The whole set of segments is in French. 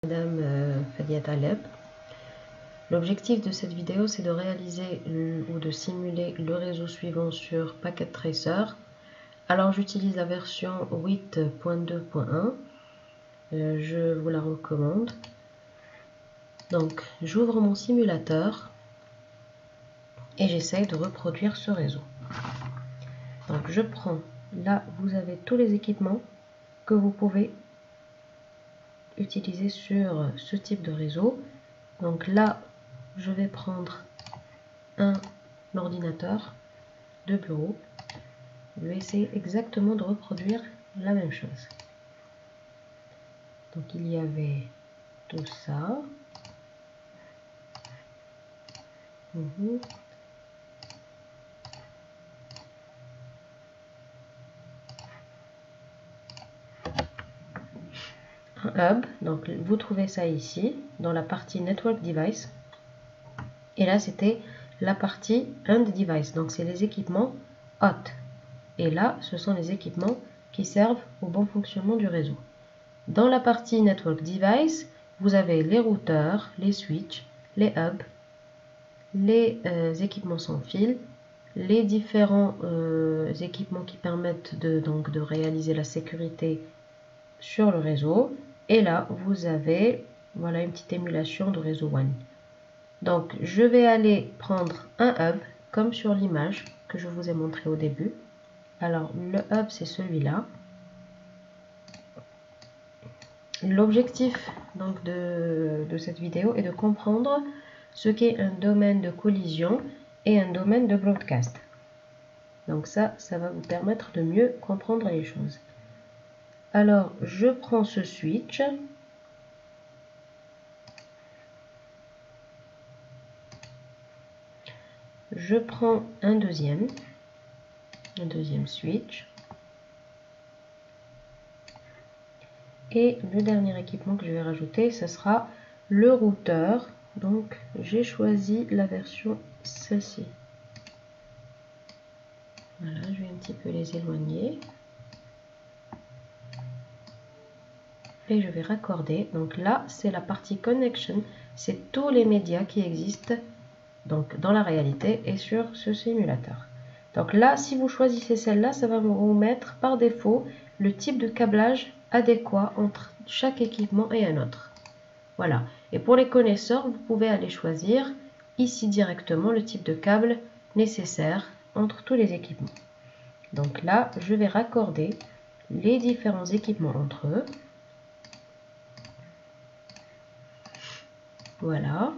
Madame Fadia Taleb. L'objectif de cette vidéo, c'est de réaliser ou de simuler le réseau suivant sur Packet Tracer. Alors j'utilise la version 8.2.1, je vous la recommande. Donc j'ouvre mon simulateur et j'essaye de reproduire ce réseau. Donc je prends, là vous avez tous les équipements que vous pouvez utiliser sur ce type de réseau. Donc là je vais prendre un ordinateur de bureau. Je vais essayer exactement de reproduire la même chose. Donc il y avait tout ça. Un hub, donc vous trouvez ça ici dans la partie Network Device. Et là c'était la partie End Device, donc c'est les équipements hot. Et là ce sont les équipements qui servent au bon fonctionnement du réseau. Dans la partie Network Device, vous avez les routeurs, les switches, les hubs, les équipements sans fil, les différents équipements qui permettent de réaliser la sécurité sur le réseau. Et là, vous avez voilà une petite émulation de réseau WAN. Donc, je vais aller prendre un hub, comme sur l'image que je vous ai montré au début. Alors, le hub, c'est celui-là. L'objectif donc de cette vidéo est de comprendre ce qu'est un domaine de collision et un domaine de broadcast. Donc ça va vous permettre de mieux comprendre les choses. Alors, je prends ce switch. Je prends un deuxième switch. Et le dernier équipement que je vais rajouter, ce sera le routeur. Donc, j'ai choisi la version celle-ci. Voilà, je vais un petit peu les éloigner. Et je vais raccorder. Donc là, c'est la partie connection. C'est tous les médias qui existent donc dans la réalité et sur ce simulateur. Donc là, si vous choisissez celle-là, ça va vous mettre par défaut le type de câblage adéquat entre chaque équipement et un autre. Voilà. Et pour les connaisseurs, vous pouvez aller choisir ici directement le type de câble nécessaire entre tous les équipements. Donc là, je vais raccorder les différents équipements entre eux. Voilà.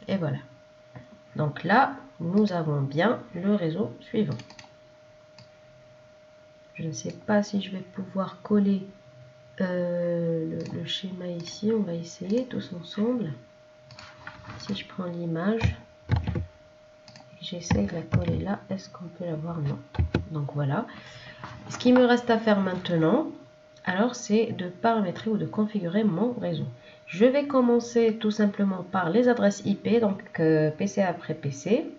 Et voilà. Donc là, nous avons bien le réseau suivant. Je ne sais pas si je vais pouvoir coller le schéma ici. On va essayer tous ensemble. Si je prends l'image et que j'essaie de la coller là, est-ce qu'on peut la voir? Non. Donc voilà. Ce qui me reste à faire maintenant, alors c'est de paramétrer ou de configurer mon réseau. Je vais commencer tout simplement par les adresses IP, donc PC après PC.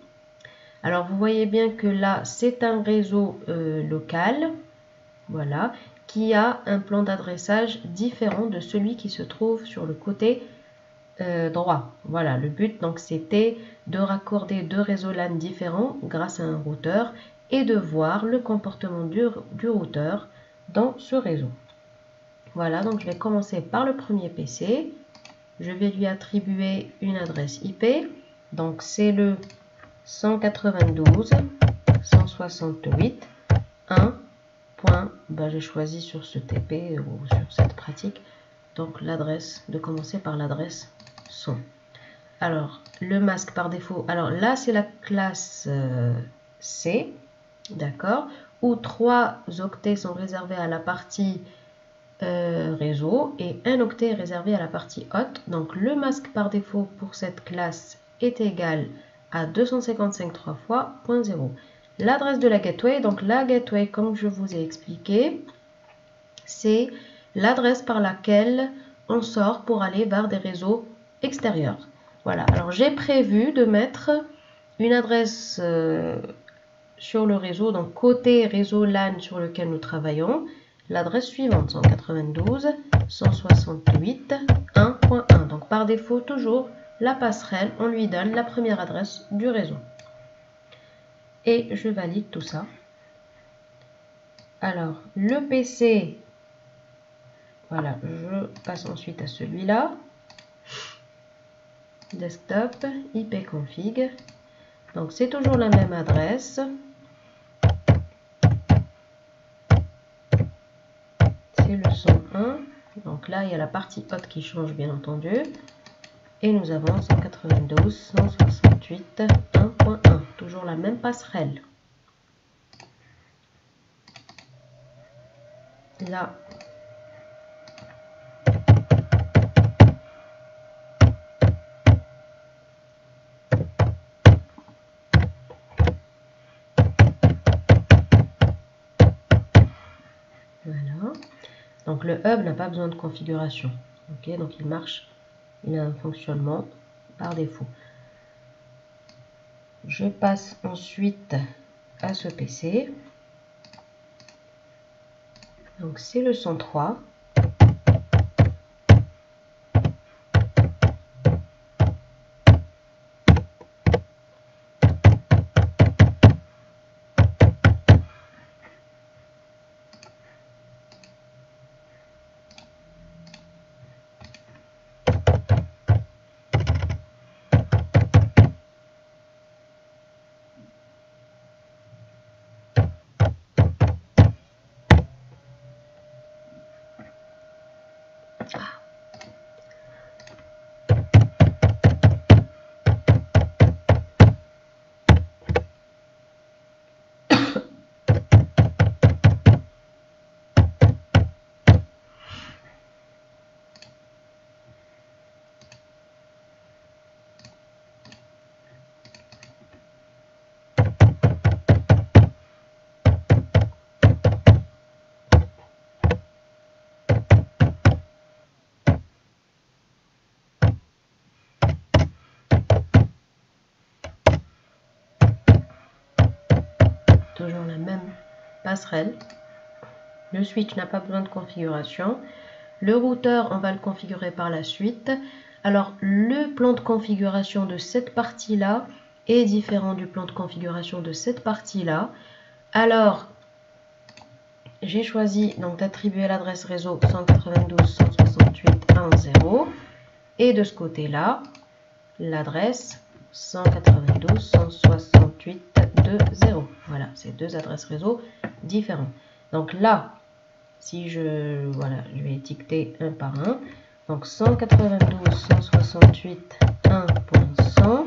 Alors vous voyez bien que là c'est un réseau local, voilà, qui a un plan d'adressage différent de celui qui se trouve sur le côté droit. Voilà, le but donc c'était de raccorder deux réseaux LAN différents grâce à un routeur et de voir le comportement du routeur dans ce réseau. Voilà, donc je vais commencer par le premier PC. Je vais lui attribuer une adresse IP. Donc c'est le 192.168.1. J'ai choisi sur ce TP ou sur cette pratique. Donc l'adresse, de commencer par l'adresse 100. Alors le masque par défaut. Alors là c'est la classe C. D'accord. Où 3 octets sont réservés à la partie réseau et un octet est réservé à la partie hot. Donc le masque par défaut pour cette classe est égal à 255 3 fois 0.0. L'adresse de la gateway, donc la gateway comme je vous ai expliqué, c'est l'adresse par laquelle on sort pour aller vers des réseaux extérieurs. Voilà, alors j'ai prévu de mettre une adresse sur le réseau, donc côté réseau LAN sur lequel nous travaillons, l'adresse suivante, 192.168.1.1. Donc par défaut, toujours la passerelle, on lui donne la première adresse du réseau. Et je valide tout ça. Alors, le PC, voilà, je passe ensuite à celui-là. Desktop, ipconfig. Donc, c'est toujours la même adresse. C'est le 101. Donc là, il y a la partie hot qui change, bien entendu. Et nous avons 192.168.1.1. Toujours la même passerelle. Là, voilà. Donc le hub n'a pas besoin de configuration. Ok, donc il marche, il a un fonctionnement par défaut. Je passe ensuite à ce PC. Donc c'est le 103. Toujours la même passerelle. Le switch n'a pas besoin de configuration. Le routeur, on va le configurer par la suite. Alors, le plan de configuration de cette partie-là est différent du plan de configuration de cette partie-là. Alors, j'ai choisi donc d'attribuer l'adresse réseau 192.168.1.0 et de ce côté-là, l'adresse 192.168.2.0. Voilà, c'est deux adresses réseau différentes. Donc là, si je vais étiqueter un par un. Donc 192.168.1.100.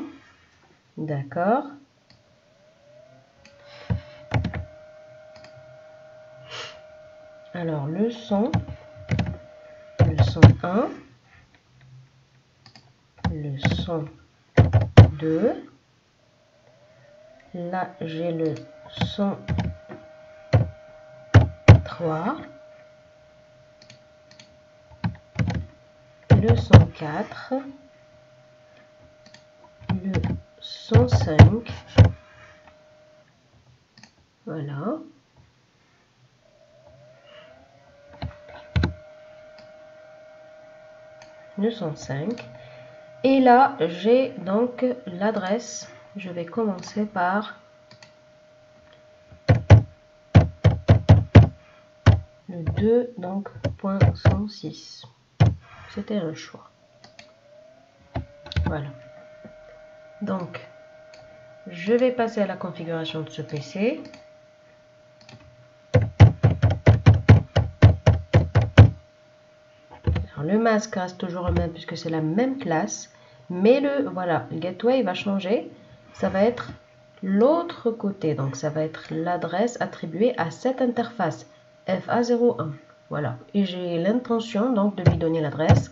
D'accord. Alors le 100, le 101, le 102. Là, j'ai le 103, le 104, le 105, voilà. Le 105. Et là, j'ai donc l'adresse. Je vais commencer par le 2, donc .106. C'était un choix. Voilà. Donc, je vais passer à la configuration de ce PC. Alors, le masque reste toujours le même puisque c'est la même classe. Mais le gateway va changer. Ça va être l'autre côté. Donc, ça va être l'adresse attribuée à cette interface FA01. Voilà. Et j'ai l'intention donc de lui donner l'adresse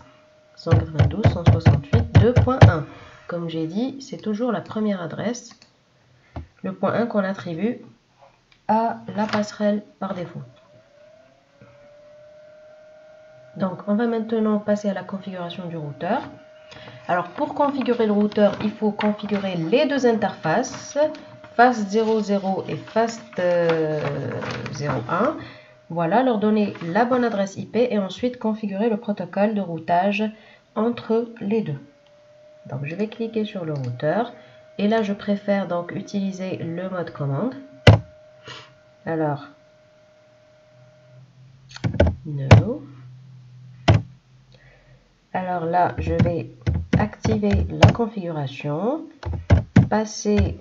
192.168.2.1. Comme j'ai dit, c'est toujours la première adresse, le point 1 qu'on attribue à la passerelle par défaut. Donc, on va maintenant passer à la configuration du routeur. Alors, pour configurer le routeur, il faut configurer les deux interfaces, Fast 00 et Fast 01. Voilà, leur donner la bonne adresse IP et ensuite configurer le protocole de routage entre les deux. Donc, je vais cliquer sur le routeur et là, je préfère donc utiliser le mode commande. Alors, no. Alors là, je vais activer la configuration, passer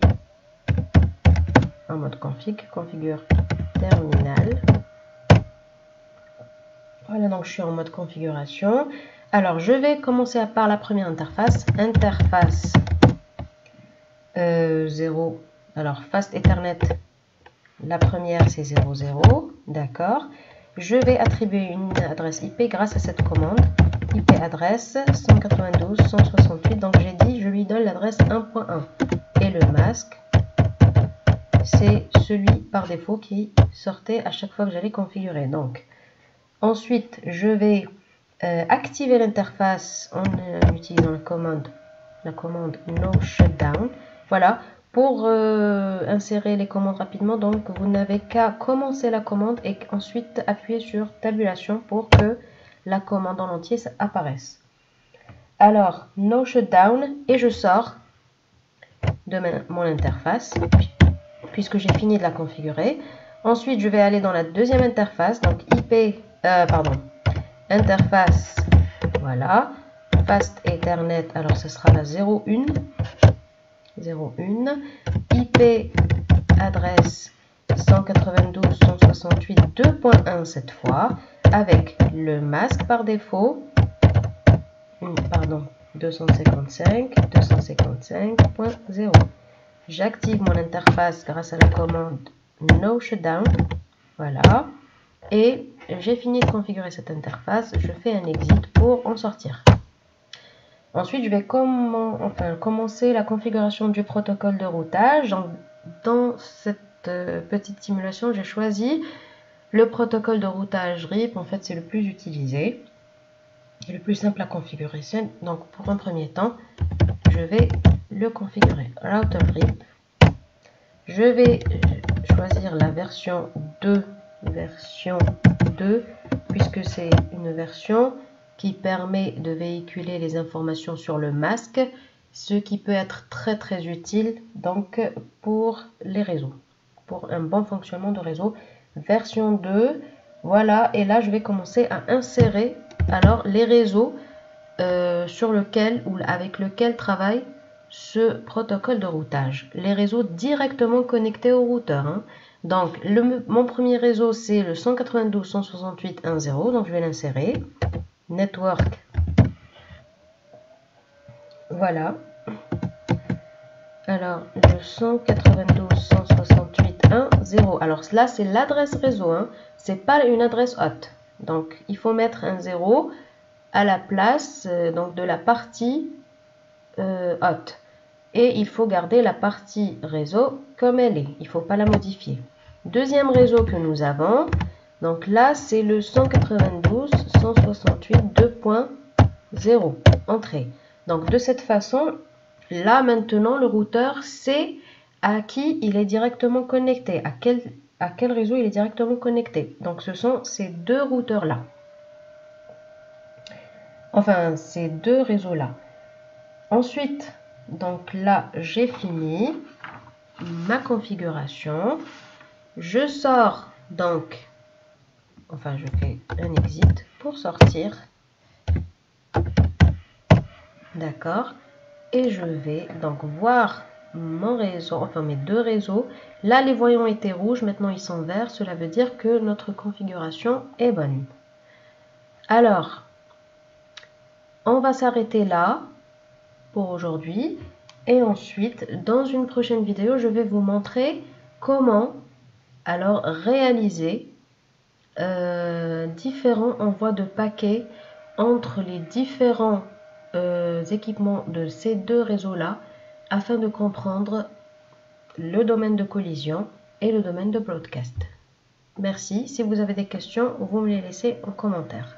en mode config, configure terminal. Voilà, donc je suis en mode configuration. Alors, je vais commencer par la première interface, interface 0. Alors, Fast Ethernet, la première c'est 00, d'accord. Je vais attribuer une adresse IP grâce à cette commande. IP adresse 192.168, donc j'ai dit je lui donne l'adresse 1.1 et le masque c'est celui par défaut qui sortait à chaque fois que j'allais configurer. Donc ensuite je vais activer l'interface en utilisant la commande no shutdown. Voilà, pour insérer les commandes rapidement, donc vous n'avez qu'à commencer la commande et ensuite appuyer sur tabulation pour que la commande en entier apparaisse. Alors, no shutdown, et je sors de mon interface, puisque j'ai fini de la configurer. Ensuite, je vais aller dans la deuxième interface, donc interface, voilà, Fast Ethernet, alors ce sera la 01, IP adresse 192.168.2.1 cette fois, avec le masque par défaut, 255.0. J'active mon interface grâce à la commande no shutdown, voilà, et j'ai fini de configurer cette interface. Je fais un exit pour en sortir. Ensuite, je vais commencer la configuration du protocole de routage. Dans cette petite simulation, j'ai choisi le protocole de routage RIP. En fait, c'est le plus utilisé et le plus simple à configurer. Donc, pour un premier temps, je vais le configurer. Router RIP. Je vais choisir la version 2, puisque c'est une version qui permet de véhiculer les informations sur le masque, ce qui peut être très utile donc pour les réseaux, pour un bon fonctionnement de réseau. Version 2, voilà, et là je vais commencer à insérer alors les réseaux sur lequel ou avec lequel travaille ce protocole de routage. Les réseaux directement connectés au routeur, hein. Donc mon premier réseau c'est le 192.168.1.0, donc je vais l'insérer. Network, voilà. Alors le 192.168.1.0, alors là c'est l'adresse réseau, hein. C'est pas une adresse hot, donc il faut mettre un 0 à la place donc de la partie hot, et il faut garder la partie réseau comme elle est, il ne faut pas la modifier. Deuxième réseau que nous avons, donc là c'est le 192.168.2.0, entrée. Donc de cette façon, là maintenant le routeur sait à qui il est directement connecté, à quel réseau il est directement connecté. Donc ce sont ces deux routeurs là, enfin ces deux réseaux là. Ensuite, donc là j'ai fini ma configuration. Je sors donc, enfin je fais un exit pour sortir, d'accord, et je vais donc voir mon réseau, enfin mes deux réseaux. Là les voyants étaient rouges, maintenant ils sont verts, cela veut dire que notre configuration est bonne. Alors on va s'arrêter là pour aujourd'hui, et ensuite dans une prochaine vidéo je vais vous montrer comment alors réaliser différents envois de paquets entre les différents équipements de ces deux réseaux là, afin de comprendre le domaine de collision et le domaine de broadcast. Merci. Si vous avez des questions, vous me les laissez en commentaire.